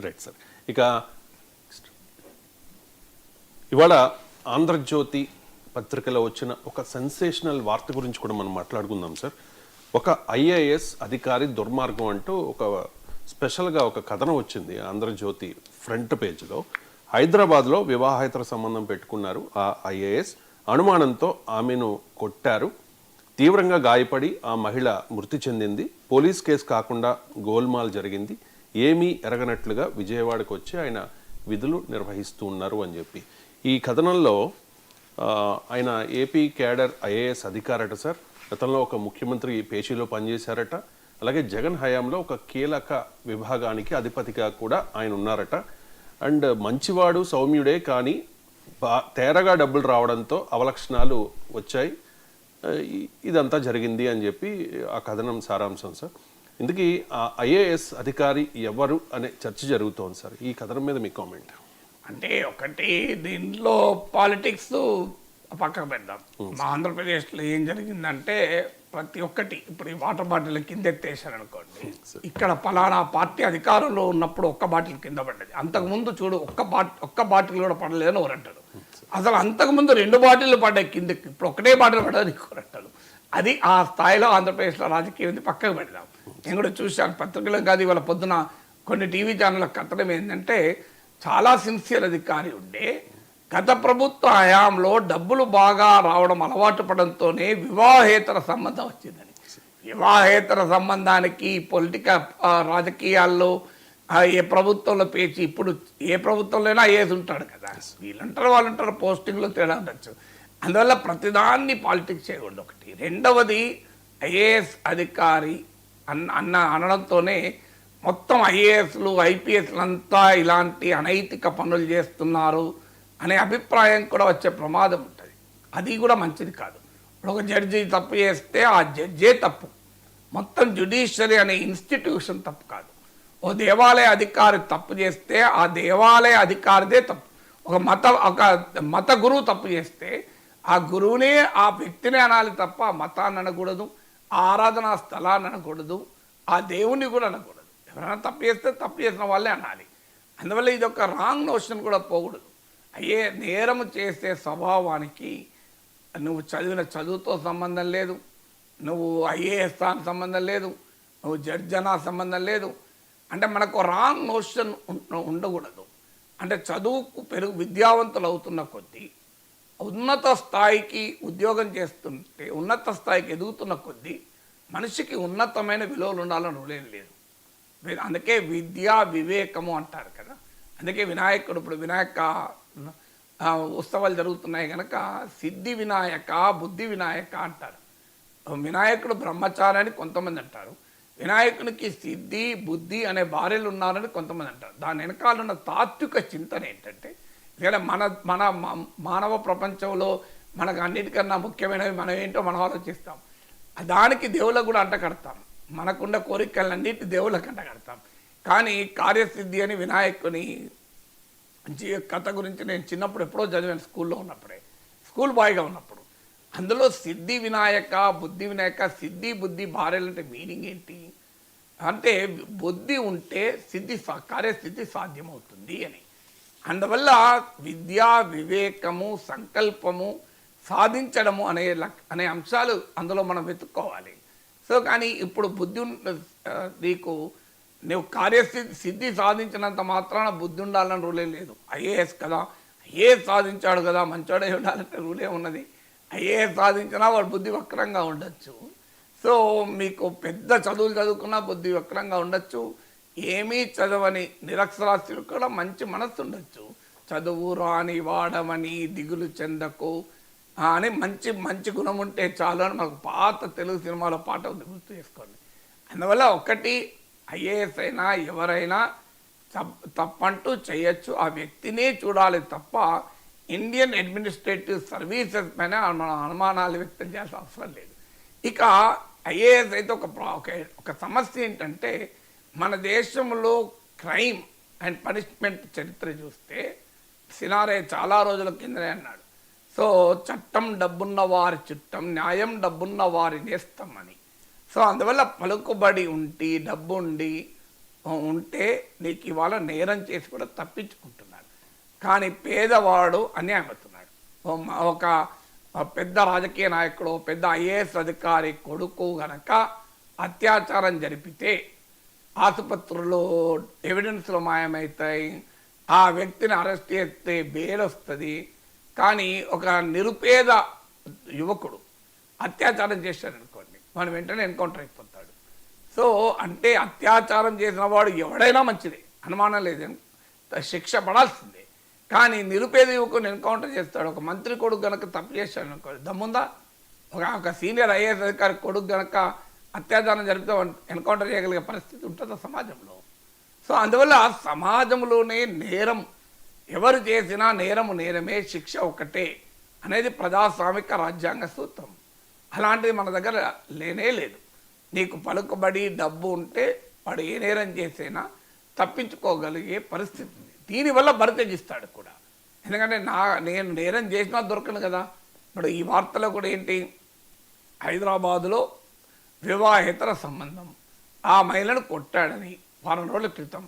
Right sir. ఇక ఇవాళ ఆంధ్రజ్యోతి పత్రికలో వచ్చిన ఒక సెన్సేషనల్ వార్త గురించి కూడా మనం మాట్లాడుకుందాం సార్. ఒక ఐఏఎస్ అధికారి దుర్మార్గం అంటూ ఒక స్పెషల్గా ఒక కథనం వచ్చింది ఆంధ్రజ్యోతి ఫ్రంట్ పేజ్లో. హైదరాబాద్లో వివాహేతర సంబంధం పెట్టుకున్నారు ఆ ఐఏఎస్. అనుమానంతో ఆమెను కొట్టారు. తీవ్రంగా గాయపడి ఆ మహిళ మృతి చెందింది. పోలీస్ కేసు కాకుండా గోల్మాల్ జరిగింది. ఏమీ ఎరగనట్లుగా విజయవాడకు వచ్చి ఆయన విధులు నిర్వహిస్తూ ఉన్నారు అని చెప్పి ఈ కథనంలో ఆయన ఏపీ క్యాడర్ ఐఏఎస్ అధికారట సార్. గతంలో ఒక ముఖ్యమంత్రి పేచీలో పనిచేశారట. అలాగే జగన్ హయాంలో ఒక కీలక విభాగానికి అధిపతిగా కూడా ఆయన ఉన్నారట. అండ్ మంచివాడు సౌమ్యుడే, కానీ తేరగా డబ్బులు రావడంతో అవలక్షణాలు వచ్చాయి. ఇదంతా జరిగింది అని చెప్పి ఆ కథనం సారాంశం సార్. ఇందుకీ ఆ ఐఏఎస్ అధికారి ఎవరు అనే చర్చ జరుగుతోంది సార్. ఈ కథనం మీద మీ కామెంట్. అంటే ఒకటి దీంట్లో పాలిటిక్స్ పక్కకు పెడదాం. మా ఆంధ్రప్రదేశ్లో ఏం జరిగిందంటే ప్రతి ఒక్కటి ఇప్పుడు ఈ వాటర్ బాటిల్ కింద ఎత్తేసారు అనుకోండి, ఇక్కడ పలానా పార్టీ అధికారంలో ఉన్నప్పుడు ఒక్క బాటిల్ కింద పడ్డది, అంతకుముందు చూడు ఒక్క బాటిల్ కూడా పడలేదని ఎవరంటారు. అసలు అంతకుముందు 2 బాటిల్ పడ్డాయి కిందకి, ఇప్పుడు ఒకటే బాటిల్ పడ్డది ఎవరంటారు. అది ఆ స్థాయిలో ఆంధ్రప్రదేశ్లో రాజకీయం ఉంది. పక్కకు పెడదాం. నేను కూడా చూశాను పత్రికలో కాదు, ఇవాళ పొద్దున కొన్ని టీవీ ఛానళ్ళ కథనం ఏంటంటే చాలా సిన్సియర్ అధికారి ఉండే గత ప్రభుత్వ హయాంలో డబ్బులు బాగా రావడం అలవాటు పడంతోనే వివాహేతర సంబంధం వచ్చిందని. వివాహేతర సంబంధానికి రాజకీయాల్లో ఏ ప్రభుత్వంలో పేచి, ఇప్పుడు ఏ ప్రభుత్వంలోనైనా ఐఏఎస్ ఉంటాడు కదా, వీళ్ళంటారు వాళ్ళంటారు, పోస్టింగ్లో తేడా ఉండొచ్చు. అందువల్ల ప్రతిదాన్ని పాలిటిక్స్ చేయకూడదు. ఒకటి. రెండవది ఐఏఎస్ అధికారి అనడంతోనే మొత్తం ఐఏఎస్లు ఐపీఎస్లు అంతా ఇలాంటి అనైతిక పనులు చేస్తున్నారు అనే అభిప్రాయం కూడా వచ్చే ప్రమాదం ఉంటుంది. అది కూడా మంచిది కాదు. ఒక జడ్జి తప్పు చేస్తే ఆ జడ్జే తప్పు, మొత్తం జ్యుడిషియరీ అనే ఇన్స్టిట్యూషన్ తప్పు కాదు. ఓ దేవాలయ అధికారి తప్పు చేస్తే ఆ దేవాలయ అధికారిదే తప్పు. ఒక మత గురువు తప్పు చేస్తే ఆ గురువునే ఆ వ్యక్తినే అనాలి తప్ప మతాన్ని అనకూడదు, ఆ ఆరాధనా స్థలాన్ని అనకూడదు, ఆ దేవుణ్ణి కూడా అనకూడదు. ఎవరైనా తప్పు చేస్తే తప్పు చేసిన వాళ్ళే అనాలి. అందువల్ల ఇది ఒక రాంగ్ నోషన్ కూడా పోకూడదు. నేరము చేసే స్వభావానికి నువ్వు చదివిన చదువుతో సంబంధం లేదు, నువ్వు ఐఏఎస్ సంబంధం లేదు, నువ్వు జడ్జనా సంబంధం లేదు. అంటే మనకు రాంగ్ నోషన్ ఉండకూడదు. అంటే చదువుకు విద్యావంతులు అవుతున్న కొద్దీ, ఉన్నత స్థాయికి ఉద్యోగం చేస్తుంటే, ఉన్నత స్థాయికి ఎదుగుతున్న కొద్దీ మనిషికి ఉన్నతమైన విలువలు ఉండాలని రూలేం లేదు. అందుకే విద్యా వివేకము అంటారు కదా. అందుకే వినాయకుడు, ఇప్పుడు వినాయక ఉత్సవాలు జరుగుతున్నాయి కనుక సిద్ధి వినాయక బుద్ధి వినాయక అంటారు. వినాయకుడు బ్రహ్మచారి అని కొంతమంది అంటారు, వినాయకునికి సిద్ధి బుద్ధి అనే భార్యలు ఉన్నారని కొంతమంది అంటారు. దాని వెనకాల ఉన్న తాత్విక చింతన ఏంటంటే, ఎందుకంటే మన మానవ ప్రపంచంలో మనకు అన్నిటికన్నా ముఖ్యమైనవి మనం ఏంటో మనం ఆలోచిస్తాం. దానికి దేవుళ్ళకు కూడా అంటకడతాం. మనకున్న కోరికలన్నిటి దేవుళ్ళకి అంటకడతాం. కానీ కార్యసిద్ధి అని వినాయకుని కథ గురించి నేను చిన్నప్పుడు ఎప్పుడో చదివాను, స్కూల్లో ఉన్నప్పుడే, స్కూల్ బాయ్గా ఉన్నప్పుడు. అందులో సిద్ధి వినాయక బుద్ధి వినాయక, సిద్ధి బుద్ధి భార్యలు అంటే మీనింగ్ ఏంటి అంటే, బుద్ధి ఉంటే కార్యసిద్ధి సాధ్యమవుతుంది అని. అందువల్ల విద్యా వివేకము సంకల్పము సాధించడము అనే అంశాలు అందులో మనం వెతుక్కోవాలి. సో కానీ ఇప్పుడు బుద్ధి నీకు నువ్వు కార్యసిద్ధి సాధించినంత మాత్రాన బుద్ధి ఉండాలని రూలే లేదు. ఐఏఎస్ కదా, ఐఏఎస్ సాధించాడు కదా మంచోడే ఉండాలంటే రూలే ఉన్నది. ఐఏఎస్ సాధించినా వాడు బుద్ధి వక్రంగా ఉండొచ్చు. సో మీకు పెద్ద చదువులు చదువుకున్నా బుద్ధి వక్రంగా ఉండొచ్చు. ఏమీ చదవని నిరక్షరాస్యులు కూడా మంచి మనస్సు ఉండొచ్చు. చదువు రాని వాడమని దిగులు చెందకు అని మంచి గుణం ఉంటే చాలు అని మనకు పాత తెలుగు సినిమాలో పాట ఉంది, గుర్తు చేసుకోండి. అందువల్ల ఒకటి, ఐఏఎస్ అయినా ఎవరైనా తప్పంటూ చేయొచ్చు, ఆ వ్యక్తినే చూడాలి తప్ప ఇండియన్ అడ్మినిస్ట్రేటివ్ సర్వీసెస్ పైన మన అనుమానాలు వ్యక్తం చేయాల్సిన అవసరం లేదు. ఇక ఐఏఎస్ అయితే ఒక సమస్య ఏంటంటే, మన దేశంలో క్రైమ్ అండ్ పనిష్మెంట్ చరిత్ర చూస్తే సినారే చాలా రోజుల కిందనే అన్నాడు. సో చట్టం డబ్బున్న వారి చుట్టం, న్యాయం డబ్బున్న వారి నేస్తం అని. సో అందువల్ల పలుకుబడి ఉండి డబ్బు ఉండి ఉంటే నీకు ఇవాళ నేరం చేసి కూడా తప్పించుకుంటున్నాడు. కానీ పేదవాడు అన్యాయం అవుతున్నాడు. ఒక పెద్ద రాజకీయ నాయకుడు, పెద్ద ఐఏఎస్ అధికారి కొడుకు గనక అత్యాచారం జరిపితే ఆసుపత్రుల్లో ఎవిడెన్స్లు మాయమవుతాయి, ఆ వ్యక్తిని అరెస్ట్ చేస్తే బెయిల్ వస్తుంది. కానీ ఒక నిరుపేద యువకుడు అత్యాచారం చేశాడనుకోండి, వాడు వెంటనే ఎన్కౌంటర్ అయిపోతాడు. సో అంటే అత్యాచారం చేసిన వాడు ఎవడైనా మంచిదే, అనుమానం లేదు, శిక్ష పడాల్సిందే. కానీ నిరుపేద యువకుని ఎన్కౌంటర్ చేస్తాడు. ఒక మంత్రి కొడుకు గనక తప్పు చేశాడు అనుకోండి, దమ్ముందా? ఒక సీనియర్ ఐఏఎస్ అధికారి కొడుకు గనక అత్యాచారం జరిపితే ఎన్కౌంటర్ చేయగలిగే పరిస్థితి ఉంటుందా సమాజంలో? సో అందువల్ల సమాజంలోనే నేరం ఎవరు చేసినా నేరము నేరమే, శిక్ష ఒకటే అనేది ప్రజాస్వామిక రాజ్యాంగ సూత్రం. అలాంటిది మన దగ్గర లేనే లేదు. నీకు పలుకుబడి డబ్బు ఉంటే వాడు ఏ నేరం చేసైనా తప్పించుకోగలిగే పరిస్థితి ఉంది. దీనివల్ల బరితెగిస్తాడు కూడా. ఎందుకంటే నేను నేరం చేసినా దొరకను కదా. ఇప్పుడు ఈ వార్తలో కూడా ఏంటి, హైదరాబాదులో వివాహేతర సంబంధం, ఆ మహిళను కొట్టాడని వారం రోజుల క్రితం,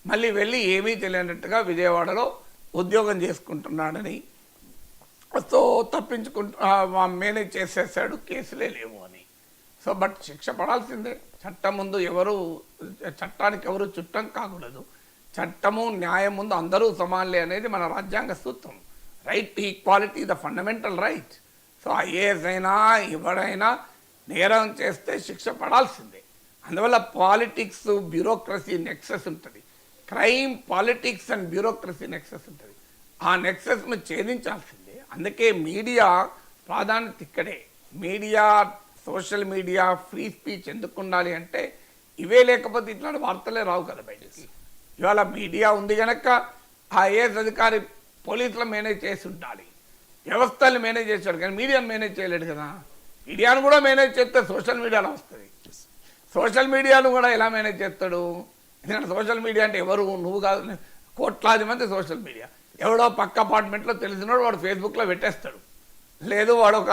మళ్ళీ వెళ్ళి ఏమీ తెలియనట్టుగా విజయవాడలో ఉద్యోగం చేసుకుంటున్నాడని, సో మేనేజ్ చేసేసాడు, కేసులే లేవు అని. సో బట్ శిక్ష పడాల్సిందే. చట్టం ముందు చట్టానికి ఎవరు చుట్టం కాకూడదు. చట్టము న్యాయం ముందు అందరూ సమానులే అనేది మన రాజ్యాంగ సూత్రం. Right to equality the fundamental right. So IAS అయినా ఎవరైనా నేరం చేస్తే శిక్ష పడాల్సిందే. అందువల్ల పాలిటిక్స్, బ్యూరోక్రసీ నెక్సెస్ ఉంటుంది. Crime, politics and bureaucracy nexus ఉంటుంది. ఆ నెక్సెస్ను ఛేదించాల్సిందే. అందుకే మీడియా ప్రాధాన్యత ఇక్కడే. Media, social media, free speech ఎందుకు ఉండాలి అంటే ఇవే లేకపోతే ఇట్లాంటి వార్తలే రావు కదా బయటికి. ఇవాళ మీడియా ఉంది కనుక ఆ ఐఏఎస్ అధికారి పోలీసులు మేనేజ్ చేసి ఉండాలి, వ్యవస్థల్ని మేనేజ్ చేశాడు. కానీ మీడియాను మేనేజ్ చేయలేడు కదా. మీడియాను కూడా మేనేజ్ చేస్తే సోషల్ మీడియాలో వస్తుంది. సోషల్ మీడియాను కూడా ఎలా మేనేజ్ చేస్తాడు? ఎందుకంటే సోషల్ మీడియా అంటే ఎవరు, నువ్వు కాదు, కోట్లాది మంది సోషల్ మీడియా. ఎవడో పక్క అపార్ట్మెంట్లో తెలిసినోడు వాడు ఫేస్బుక్లో పెట్టేస్తాడు, లేదు వాడు ఒక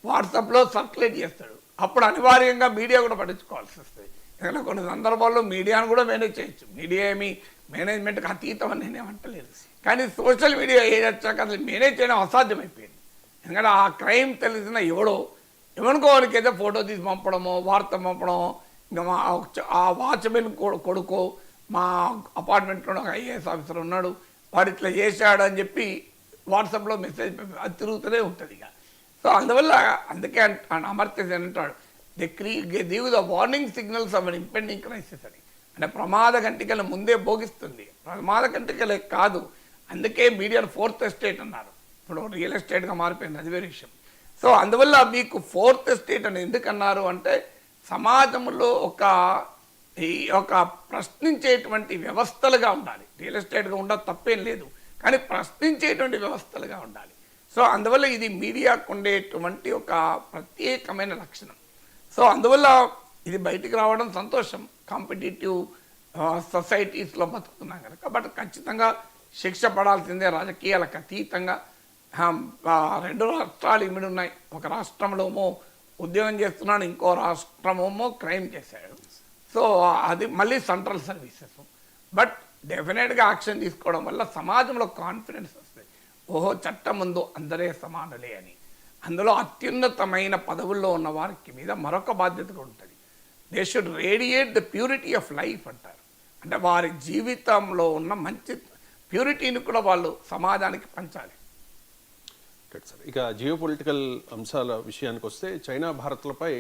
వాట్సాప్లో సర్క్యులేట్ చేస్తాడు. అప్పుడు అనివార్యంగా మీడియా కూడా పట్టించుకోవాల్సి వస్తుంది. ఎందుకంటే కొన్ని సందర్భాల్లో మీడియాను కూడా మేనేజ్ చేయొచ్చు. మీడియా ఏమి మేనేజ్మెంట్కి అతీతం అని నేనేమంటలేదు. కానీ సోషల్ మీడియా ఏది వచ్చాక అసలు మేనేజ్ చేయడం అసాధ్యమైపోయింది. ఎందుకంటే ఆ క్రైమ్ తెలిసిన ఎవరికో వాడికైతే ఫోటో తీసి పంపడమో, వార్త పంపడమో, ఇంకా ఆ వాచ్మెన్ కొడుకో మా అపార్ట్మెంట్లో ఒక ఐఏఎస్ ఆఫీసర్ ఉన్నాడు, వాడు ఇట్లా చేశాడు అని చెప్పి వాట్సాప్లో మెసేజ్ అది తిరుగుతూనే ఉంటుంది ఇక. సో అందుకే అమర్త్య సేన్ అంటాడు, they give the warning signals of an impending crisis అని. అంటే ప్రమాద గంటికలు ముందే భోగిస్తుంది. ప్రమాద గంటికలే కాదు, అందుకే మీడియాను ఫోర్త్ ఎస్టేట్ అన్నారు. ఇప్పుడు రియల్ ఎస్టేట్గా మారిపోయింది, అది వేరే విషయం. సో అందువల్ల మీకు ఫోర్త్ ఎస్టేట్ అని ఎందుకు అన్నారు అంటే సమాజంలో ఒక ప్రశ్నించేటువంటి వ్యవస్థలుగా ఉండాలి. రియల్ ఎస్టేట్గా ఉండదు, తప్పేం లేదు, కానీ ప్రశ్నించేటువంటి వ్యవస్థలుగా ఉండాలి. సో అందువల్ల ఇది మీడియాకు ఉండేటువంటి ఒక ప్రత్యేకమైన లక్షణం. సో అందువల్ల ఇది బయటికి రావడం సంతోషం. కాంపిటేటివ్ సొసైటీస్లో బతుకుతున్నాం కనుక. బట్ ఖచ్చితంగా శిక్ష పడాల్సిందే, రాజకీయాలకు అతీతంగా. 2 రాష్ట్రాలు ఇమిడి ఉన్నాయి. ఒక రాష్ట్రంలోమో ఉద్యోగం చేస్తున్నాడు, ఇంకో రాష్ట్రమేమో క్రైమ్ చేశాడు. సో అది మళ్ళీ సెంట్రల్ సర్వీసెస్. బట్ డెఫినెట్గా యాక్షన్ తీసుకోవడం వల్ల సమాజంలో కాన్ఫిడెన్స్ వస్తుంది. ఓహో, చట్టం ముందు అందరే సమానులే అని. అందులో అత్యున్నతమైన పదవుల్లో ఉన్న వారికి మీద మరొక బాధ్యత కూడా ఉంటుంది. They should radiate the purity of life అంటారు. అంటే వారి జీవితంలో ఉన్న మంచి ప్యూరిటీని కూడా వాళ్ళు సమాజానికి పంచాలి. ఇక జియో పొలిటికల్ అంశాల విషయానికి వస్తే చైనా భారత్లపై